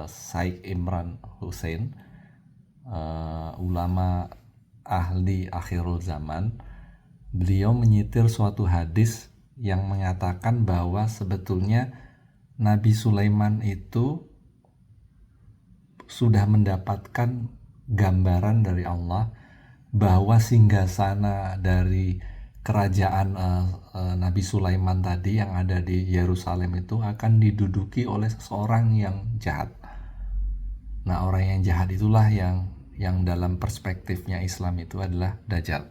Syekh Imran Hussein, ulama ahli akhirul zaman. Beliau menyitir suatu hadis yang mengatakan bahwa sebetulnya Nabi Sulaiman itu sudah mendapatkan gambaran dari Allah bahwa singgasana dari kerajaan Nabi Sulaiman tadi yang ada di Yerusalem itu akan diduduki oleh seseorang yang jahat. Nah, orang yang jahat itulah yang dalam perspektifnya Islam itu adalah Dajjal.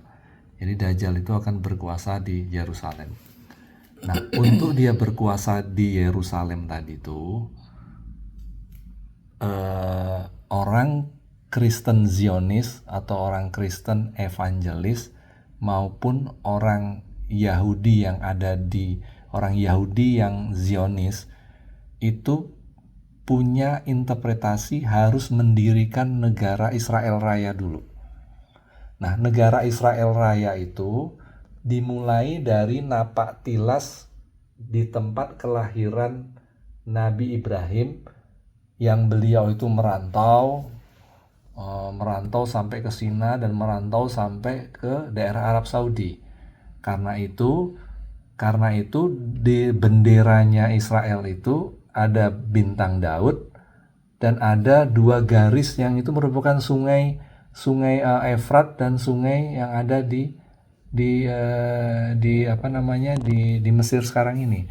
Jadi Dajjal itu akan berkuasa di Yerusalem. Nah, untuk dia berkuasa di Yerusalem tadi itu, orang Kristen Zionis atau orang Kristen evangelis maupun orang Yahudi yang ada di orang Yahudi yang Zionis itu punya interpretasi harus mendirikan negara Israel Raya dulu. Nah, negara Israel Raya itu dimulai dari napak tilas di tempat kelahiran Nabi Ibrahim yang beliau itu merantau sampai ke Sina dan merantau sampai ke daerah Arab Saudi. Karena itu di benderanya Israel itu ada bintang Daud dan ada dua garis yang itu merupakan sungai Efrat dan sungai yang ada di Mesir sekarang ini.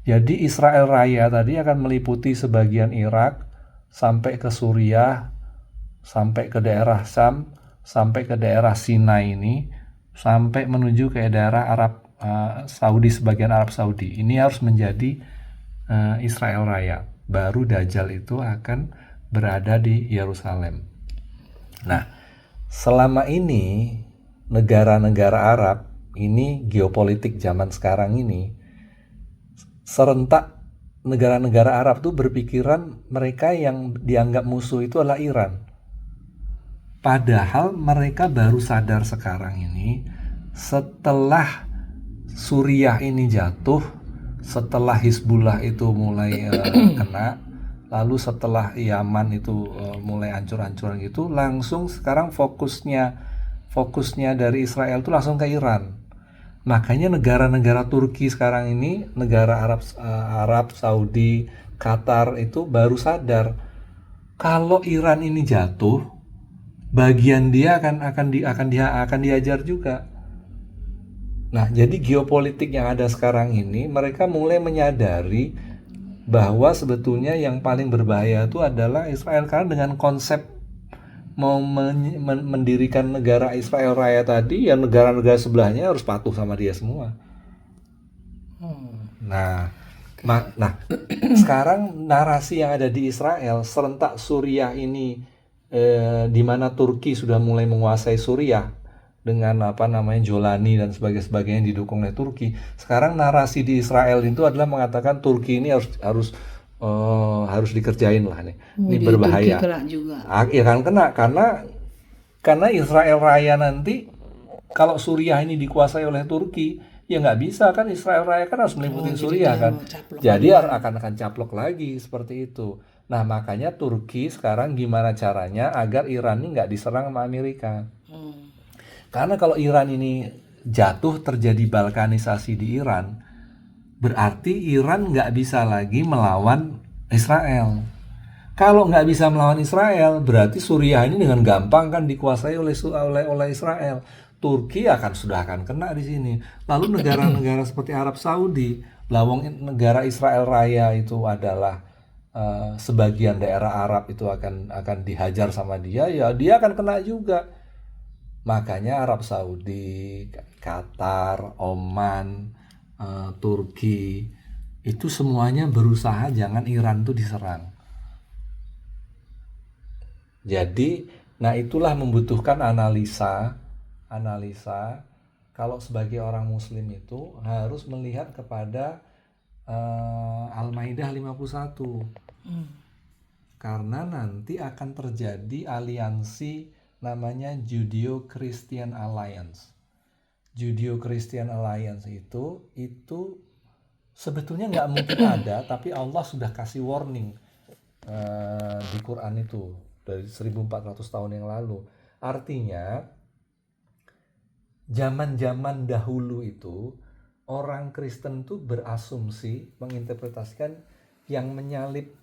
Jadi Israel Raya tadi akan meliputi sebagian Irak sampai ke Suriah, sampai ke daerah Syam, sampai ke daerah Sinai ini, sampai menuju ke daerah Arab Saudi, sebagian Arab Saudi. Ini harus menjadi Israel Raya. Baru Dajjal itu akan berada di Yerusalem. Nah, selama ini negara-negara Arab ini, geopolitik zaman sekarang ini, serentak negara-negara Arab tuh berpikiran mereka yang dianggap musuh itu adalah Iran. Padahal mereka baru sadar sekarang ini setelah Suriah ini jatuh, setelah Hizbullah itu mulai kena, lalu setelah Yaman itu mulai hancur-hancuran gitu, langsung sekarang fokusnya dari Israel itu langsung ke Iran. Makanya negara-negara Turki sekarang ini, negara Arab, Saudi, Qatar itu baru sadar kalau Iran ini jatuh, bagian dia akan dihajar juga. Nah, jadi geopolitik yang ada sekarang ini, mereka mulai menyadari bahwa sebetulnya yang paling berbahaya itu adalah Israel, karena dengan konsep mau mendirikan negara Israel Raya tadi, ya negara-negara sebelahnya harus patuh sama dia semua. Nah, sekarang narasi yang ada di Israel serentak Suriah ini, di mana Turki sudah mulai menguasai Suriah dengan Jolani dan sebagainya didukung oleh Turki. Sekarang narasi di Israel itu adalah mengatakan Turki ini harus dikerjain lah nih. Ini berbahaya. Turki kena juga. Ya kan kena, karena Israel Raya nanti kalau Suriah ini dikuasai oleh Turki, ya nggak bisa kan, Israel Raya kan harus meliputi Suriah kan. Jadi akan caplok lagi seperti itu. Nah, makanya Turki sekarang gimana caranya agar Iran ini nggak diserang sama Amerika. Karena kalau Iran ini jatuh, terjadi balkanisasi di Iran, berarti Iran nggak bisa lagi melawan Israel. Kalau nggak bisa melawan Israel, berarti Suriah ini dengan gampang kan dikuasai oleh Israel. Turki sudah akan kena di sini. Lalu negara-negara seperti Arab Saudi, lawang negara Israel Raya itu adalah sebagian daerah Arab itu akan dihajar sama dia, ya dia akan kena juga. Makanya Arab Saudi, Qatar, Oman, Turki itu semuanya berusaha jangan Iran tuh diserang. Jadi, nah itulah membutuhkan analisa kalau sebagai orang muslim itu harus melihat kepada Al-Maidah 51. Karena nanti akan terjadi aliansi namanya Judeo-Christian Alliance. Judeo-Christian Alliance itu sebetulnya nggak mungkin ada, tapi Allah sudah kasih warning di Quran itu dari 1400 tahun yang lalu. Artinya zaman-zaman dahulu itu orang Kristen tuh berasumsi menginterpretasikan yang menyalib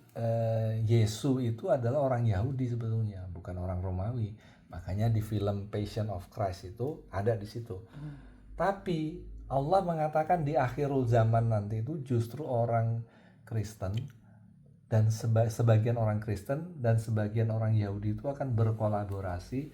Yesus itu adalah orang Yahudi sebetulnya, bukan orang Romawi. Makanya di film Passion of Christ itu ada di situ. Tapi Allah mengatakan di akhirul zaman nanti itu justru orang Kristen dan sebagian orang Kristen dan sebagian orang Yahudi itu akan berkolaborasi,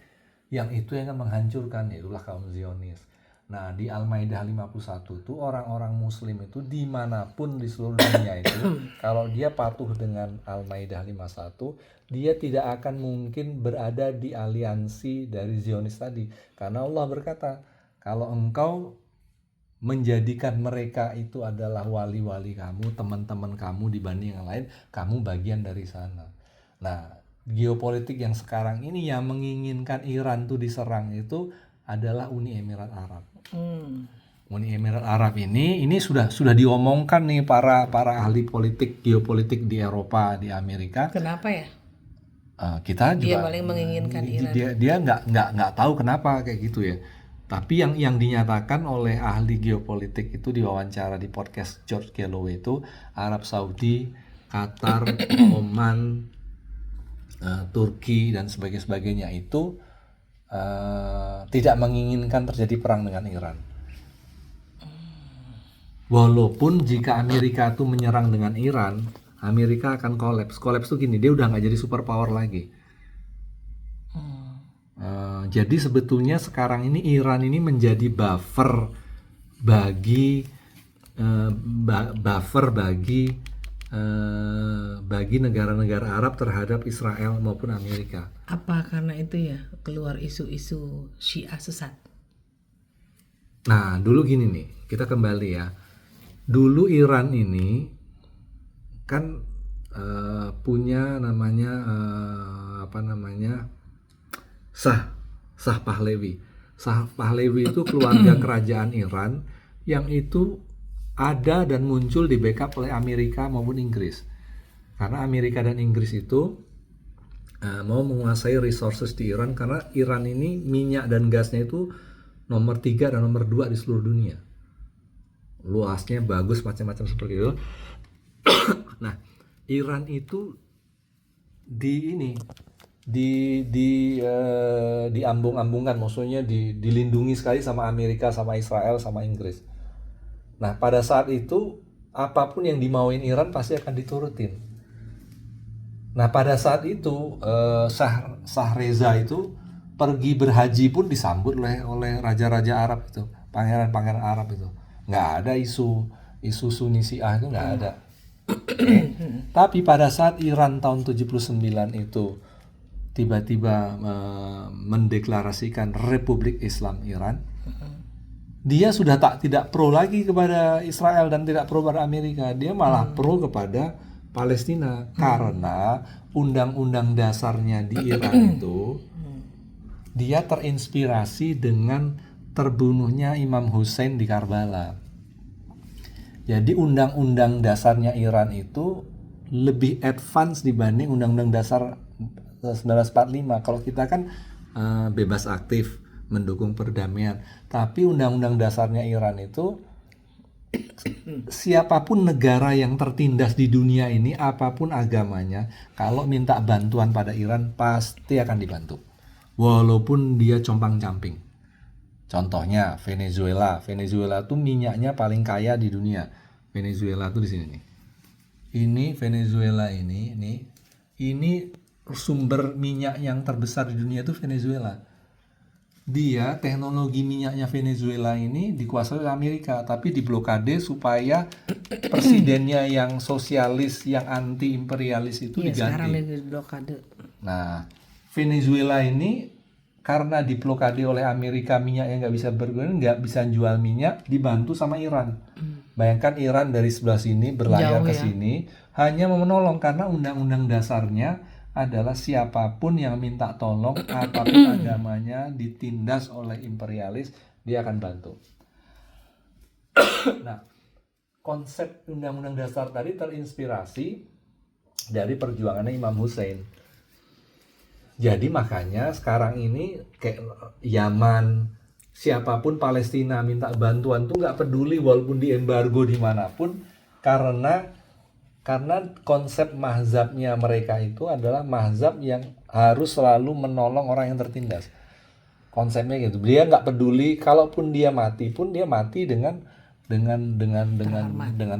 yang itu yang akan menghancurkan, yaitulah kaum Zionis. Nah, di Al-Maidah 51 itu orang-orang muslim itu dimanapun di seluruh dunia itu kalau dia patuh dengan Al-Maidah 51, dia tidak akan mungkin berada di aliansi dari Zionis tadi. Karena Allah berkata, kalau engkau menjadikan mereka itu adalah wali-wali kamu, teman-teman kamu dibanding yang lain, kamu bagian dari sana. Nah, geopolitik yang sekarang ini yang menginginkan Iran tuh diserang itu adalah Uni Emirat Arab. Uni Emirat Arab ini sudah diomongkan nih para ahli politik geopolitik di Eropa, di Amerika. Kenapa ya? Kita Dia juga paling menginginkan Iran. Dia nggak tahu kenapa kayak gitu ya. Tapi yang dinyatakan oleh ahli geopolitik itu diwawancara di podcast George Galloway itu Arab Saudi, Qatar, Oman, Turki dan sebagainya itu tidak menginginkan terjadi perang dengan Iran. Walaupun jika Amerika itu menyerang dengan Iran, Amerika akan kolaps. Kolaps itu gini, dia udah nggak jadi superpower lagi. Jadi sebetulnya sekarang ini Iran ini menjadi buffer bagi negara-negara Arab terhadap Israel maupun Amerika. Apa karena itu ya keluar isu-isu Syiah sesat? Nah, dulu gini nih, kita kembali ya. Dulu Iran ini kan punya namanya Shah Pahlavi. Shah Pahlavi itu keluarga kerajaan Iran yang itu ada dan muncul di backup oleh Amerika maupun Inggris. Karena Amerika dan Inggris itu mau menguasai resources di Iran, karena Iran ini minyak dan gasnya itu nomor 3 dan nomor 2 di seluruh dunia. Luasnya bagus, macam-macam seperti itu. Nah, Iran itu diambung-ambungkan, maksudnya dilindungi sekali sama Amerika, sama Israel, sama Inggris. Nah, pada saat itu apapun yang dimauin Iran pasti akan diturutin. Nah, pada saat itu Shah Reza itu pergi berhaji pun disambut oleh raja-raja Arab itu, pangeran-pangeran Arab itu. Nggak ada isu Sunni Syiah itu, nggak ada. Tapi pada saat Iran tahun 79 itu tiba-tiba mendeklarasikan Republik Islam Iran, dia sudah tidak pro lagi kepada Israel dan tidak pro pada Amerika. Dia malah pro kepada Palestina, karena undang-undang dasarnya di Iran itu dia terinspirasi dengan terbunuhnya Imam Hussein di Karbala. Jadi undang-undang dasarnya Iran itu lebih advance dibanding undang-undang dasar 1945. Kalau kita kan bebas aktif mendukung perdamaian, tapi undang-undang dasarnya Iran itu siapapun negara yang tertindas di dunia ini, apapun agamanya, kalau minta bantuan pada Iran pasti akan dibantu, walaupun dia compang-camping. Contohnya Venezuela tuh minyaknya paling kaya di dunia. Venezuela tuh di sini nih. Ini Venezuela ini sumber minyak yang terbesar di dunia itu Venezuela. Dia teknologi minyaknya Venezuela ini dikuasai oleh Amerika, tapi diblokade supaya presidennya yang sosialis, yang anti imperialis itu diganti. Sekarang lagi blokade. Nah, Venezuela ini karena diblokade oleh Amerika, minyaknya nggak bisa jual minyak, dibantu sama Iran. Bayangkan Iran dari sebelah sini berlayar ke sini hanya mau menolong, karena undang-undang dasarnya adalah siapapun yang minta tolong, apapun agamanya, ditindas oleh imperialis, dia akan bantu. Nah, konsep undang-undang dasar tadi terinspirasi dari perjuangannya Imam Hussein. Jadi makanya sekarang ini kayak Yaman, siapapun Palestina minta bantuan tuh nggak peduli walaupun diembargo dimanapun, karena konsep mazhabnya mereka itu adalah mazhab yang harus selalu menolong orang yang tertindas. Konsepnya gitu. Dia nggak peduli, kalaupun dia mati pun dia mati dengan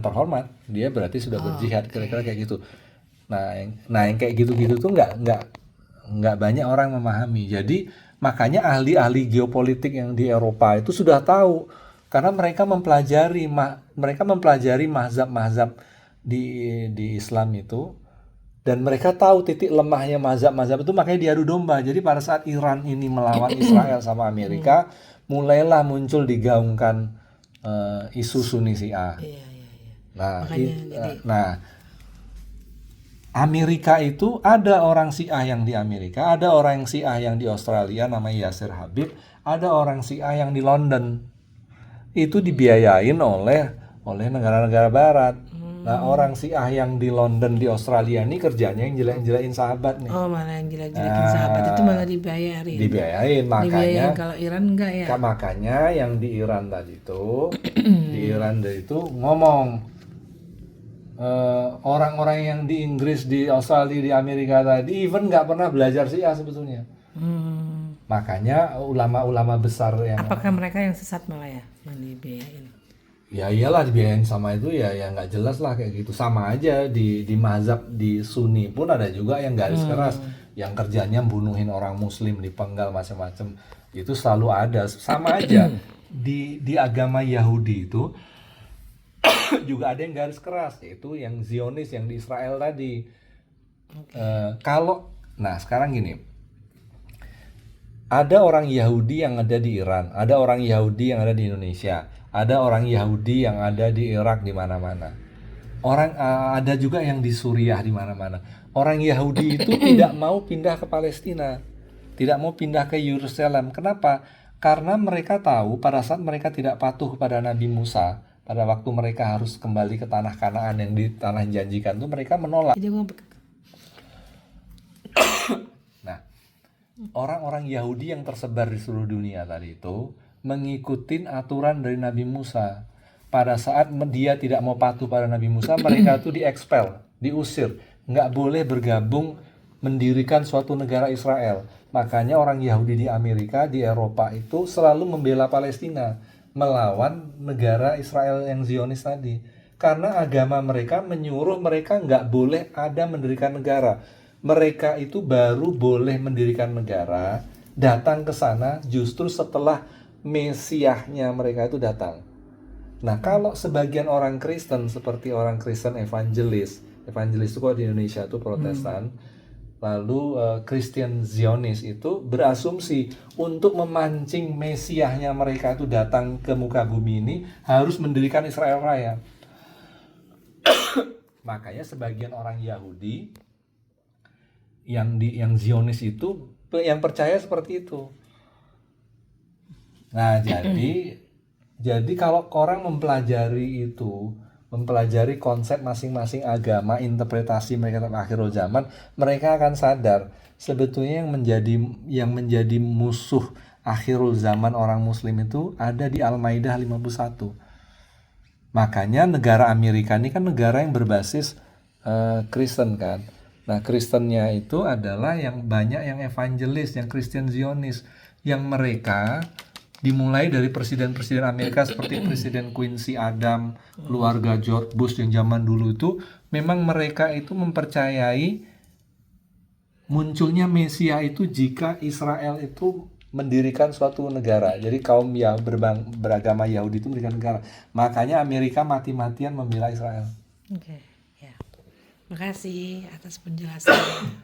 terhormat. Dia berarti sudah berjihad, kira-kira kayak gitu. Yang kayak gitu-gitu tuh nggak banyak orang memahami. Jadi makanya ahli-ahli geopolitik yang di Eropa itu sudah tahu, karena mereka mempelajari mazhab-mazhab di Islam itu, dan mereka tahu titik lemahnya mazhab-mazhab itu, makanya diadu domba. Jadi pada saat Iran ini melawan Israel sama Amerika, mulailah muncul digaungkan isu Sunni Syiah. Nah, Amerika itu ada orang Syiah yang di Amerika, ada orang Syiah yang di Australia namanya Yasir Habib, ada orang Syiah yang di London. Itu dibiayain oleh negara-negara barat. Nah, orang Syiah yang di London di Australia ini kerjanya yang jelek-jelekin sahabat nih. Oh, malah yang jelek-jelekin sahabat itu malah dibayarin. Dibiayain, makanya kalau Iran enggak ya. Makanya yang di Iran tadi itu ngomong, orang-orang yang di Inggris, di Australia, di Amerika tadi even nggak pernah belajar Syiah sebetulnya. Makanya ulama-ulama besar yang, apakah mereka yang sesat malah ya yang dibiayain? Ya iyalah, dibiayain sama itu ya nggak jelas lah kayak gitu. Sama aja di mazhab di Sunni pun ada juga yang garis keras, yang kerjanya bunuhin orang Muslim, dipenggal macam-macam. Itu selalu ada. Sama aja di agama Yahudi itu juga ada yang garis keras, yaitu yang Zionis yang di Israel tadi. Sekarang gini, ada orang Yahudi yang ada di Iran, ada orang Yahudi yang ada di Indonesia, ada orang Yahudi yang ada di Irak, di mana-mana. Ada juga yang di Suriah, di mana-mana. Orang Yahudi itu tidak mau pindah ke Palestina, tidak mau pindah ke Yerusalem. Kenapa? Karena mereka tahu pada saat mereka tidak patuh kepada Nabi Musa, pada waktu mereka harus kembali ke tanah Kanaan yang di tanah janjikan itu, mereka menolak. Nah, orang-orang Yahudi yang tersebar di seluruh dunia tadi itu mengikuti aturan dari Nabi Musa. Pada saat dia tidak mau patuh pada Nabi Musa, mereka itu diekspel, diusir, nggak boleh bergabung mendirikan suatu negara Israel. Makanya orang Yahudi di Amerika, di Eropa itu selalu membela Palestina, melawan negara Israel yang Zionis tadi. Karena agama mereka menyuruh mereka nggak boleh ada mendirikan negara. Mereka itu baru boleh mendirikan negara, datang ke sana justru setelah Mesiahnya mereka itu datang. Nah, kalau sebagian orang Kristen seperti orang Kristen evangelis itu kok di Indonesia itu Protestan, lalu Christian Zionis itu berasumsi untuk memancing Mesiahnya mereka itu datang ke muka bumi ini harus mendirikan Israel Raya. Makanya sebagian orang Yahudi yang Zionis itu yang percaya seperti itu. Nah, jadi kalau orang mempelajari konsep masing-masing agama, interpretasi mereka tentang akhirul zaman, mereka akan sadar sebetulnya yang menjadi musuh akhirul zaman orang Muslim itu ada di Al-Maidah 51. Makanya negara Amerika ini kan negara yang berbasis Kristen kan. Nah, Kristennya itu adalah yang banyak yang evangelis, yang Christian Zionis, yang mereka dimulai dari presiden-presiden Amerika seperti Presiden Quincy Adams, keluarga George Bush yang zaman dulu itu, memang mereka itu mempercayai munculnya Mesias itu jika Israel itu mendirikan suatu negara. Jadi kaum yang beragama Yahudi itu mendirikan negara. Makanya Amerika mati-matian membela Israel. Oke, ya. Makasih atas penjelasannya.